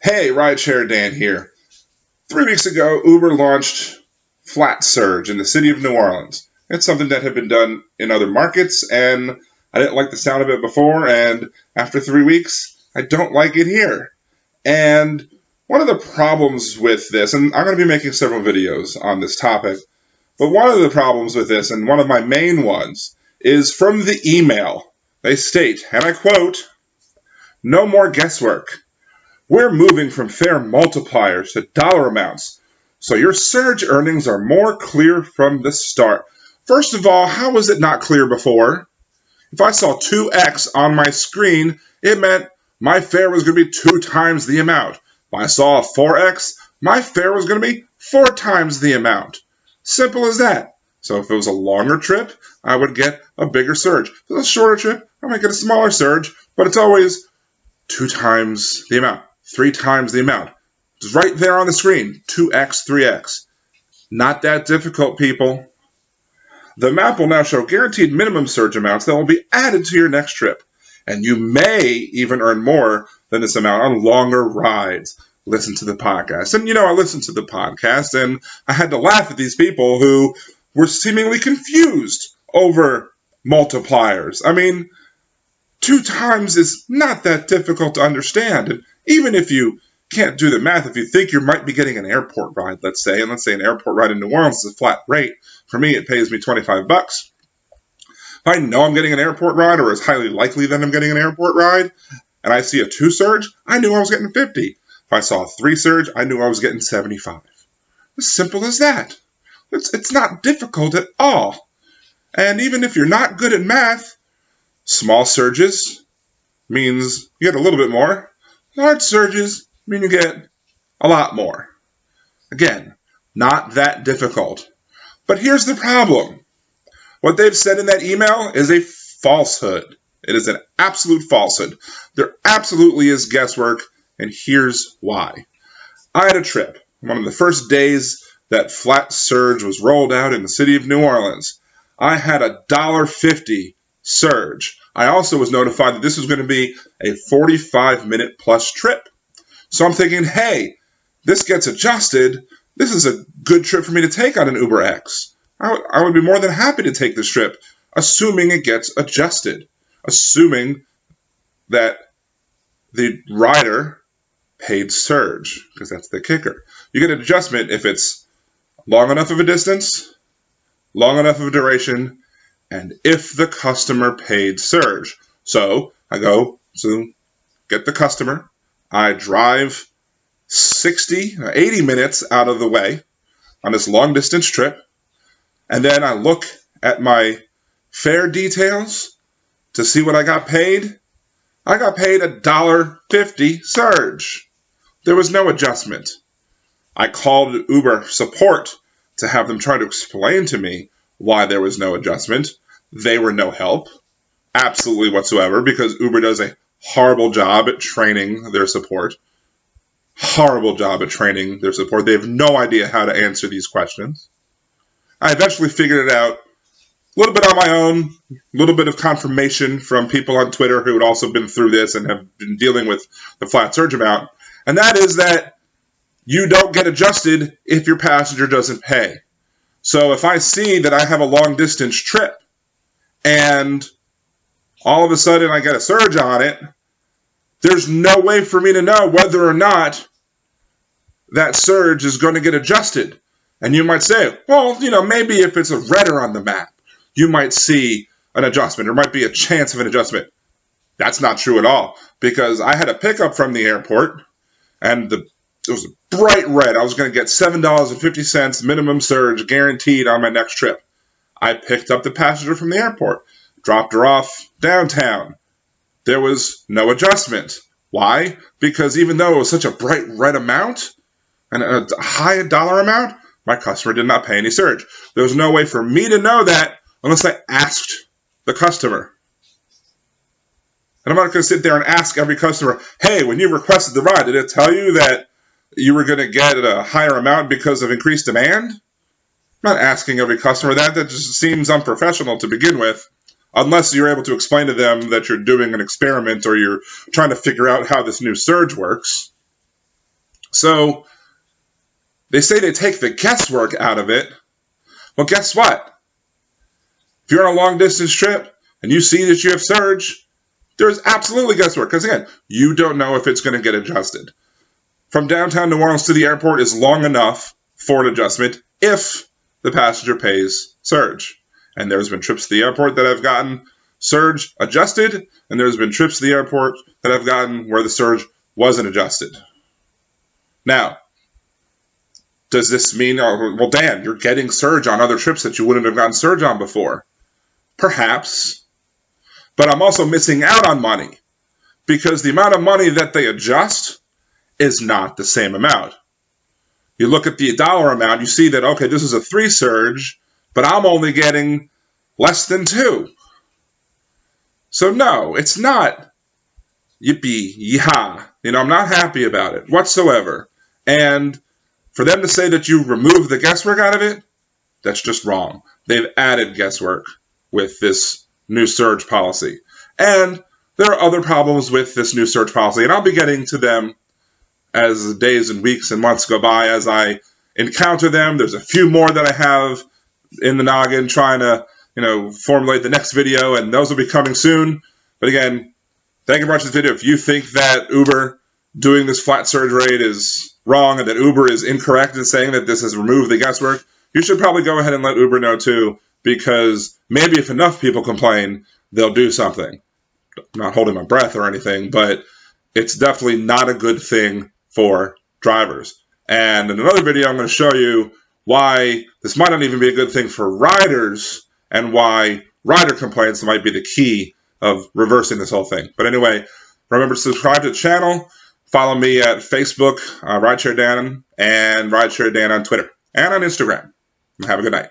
Hey, Rideshare Dan here. 3 weeks ago, Uber launched Flat Surge in the city of New Orleans. It's something that had been done in other markets, and I didn't like the sound of it before, and after 3 weeks, I don't like it here. And one of the problems with this, and I'm going to be making several videos on this topic, but one of the problems with this, and one of my main ones, is from the email. They state, and I quote, "No more guesswork. We're moving from fair multipliers to dollar amounts, so your surge earnings are more clear from the start." First of all, how was it not clear before? If I saw 2x on my screen, it meant my fare was going to be 2 times the amount. If I saw a 4x, my fare was going to be 4 times the amount. Simple as that. So if it was a longer trip, I would get a bigger surge. If it was a shorter trip, I might get a smaller surge, but it's always 2 times the amount. 3 times the amount. It's right there on the screen. 2x, 3x. Not that difficult, people. The map will now show guaranteed minimum surge amounts that will be added to your next trip. And you may even earn more than this amount on longer rides. Listen to the podcast. And I listened to the podcast and I had to laugh at these people who were seemingly confused over multipliers. I mean, 2 times is not that difficult to understand. And even if you can't do the math, if you think you might be getting an airport ride, let's say an airport ride in New Orleans is a flat rate. For me, it pays me $25. If I know I'm getting an airport ride, or it's highly likely that I'm getting an airport ride, and I see a 2 surge, I knew I was getting 50. If I saw a 3 surge, I knew I was getting 75. As simple as that. It's not difficult at all. And even if you're not good at math, small surges means you get a little bit more. Large surges mean you get a lot more. Again, not that difficult. But here's the problem. What they've said in that email is a falsehood. It is an absolute falsehood. There absolutely is guesswork, and here's why. I had a trip. One of the first days that Flat Surge was rolled out in the city of New Orleans. I had a $1.50 surge. I also was notified that this was going to be a 45-minute plus trip. So I'm thinking, hey, this gets adjusted. This is a good trip for me to take on an Uber X. I would be more than happy to take this trip, assuming it gets adjusted, assuming that the rider paid surge, because that's the kicker. You get an adjustment if it's long enough of a distance, long enough of a duration, and if the customer paid surge. So I go to get the customer. I drive 80 minutes out of the way on this long distance trip. And then I look at my fare details to see what I got paid. I got paid a $1.50 surge. There was no adjustment. I called Uber support to have them try to explain to me why there was no adjustment. They were no help, absolutely whatsoever, because Uber does a horrible job at training their support. Horrible job at training their support. They have no idea how to answer these questions. I eventually figured it out a little bit on my own, a little bit of confirmation from people on Twitter who had also been through this and have been dealing with the flat surge amount, and that is that you don't get adjusted if your passenger doesn't pay. So if I see that I have a long distance trip and all of a sudden I get a surge on it, there's no way for me to know whether or not that surge is going to get adjusted. And you might say, well, maybe if it's a redder on the map, you might see an adjustment. There might be a chance of an adjustment. That's not true at all, because I had a pickup from the airport, and it was bright red. I was going to get $7.50 minimum surge guaranteed on my next trip. I picked up the passenger from the airport, dropped her off downtown. There was no adjustment. Why? Because even though it was such a bright red amount and a high dollar amount, my customer did not pay any surge. There was no way for me to know that unless I asked the customer. And I'm not going to sit there and ask every customer, hey, when you requested the ride, did it tell you that you were going to get a higher amount because of increased demand? I'm not asking every customer that. That just seems unprofessional to begin with, unless you're able to explain to them that you're doing an experiment or you're trying to figure out how this new surge works. So they say they take the guesswork out of it. Well, guess what? If you're on a long distance trip and you see that you have surge, there's absolutely guesswork. Because again, you don't know if it's going to get adjusted. From downtown New Orleans to the airport is long enough for an adjustment if the passenger pays surge. And there's been trips to the airport that I've gotten surge adjusted, and there's been trips to the airport that I've gotten where the surge wasn't adjusted. Now, does this mean, well, Dan, you're getting surge on other trips that you wouldn't have gotten surge on before? Perhaps. But I'm also missing out on money because the amount of money that they adjust is not the same amount. You look at the dollar amount, you see that, okay, this is a 3 surge, but I'm only getting less than 2. So no, it's not yippee, yeehaw. I'm not happy about it whatsoever. And for them to say that you remove the guesswork out of it, that's just wrong. They've added guesswork with this new surge policy. And there are other problems with this new surge policy, and I'll be getting to them as the days and weeks and months go by as I encounter them. There's a few more that I have in the noggin trying to, formulate the next video, and those will be coming soon. But again, thank you for watching this video. If you think that Uber doing this flat surge rate is wrong and that Uber is incorrect in saying that this has removed the guesswork, you should probably go ahead and let Uber know too, because maybe if enough people complain, they'll do something. I'm not holding my breath or anything, but it's definitely not a good thing for drivers. And in another video, I'm going to show you why this might not even be a good thing for riders and why rider complaints might be the key of reversing this whole thing. But anyway, remember to subscribe to the channel. Follow me at Facebook, RideshareDan, and RideshareDan on Twitter and on Instagram. Have a good night.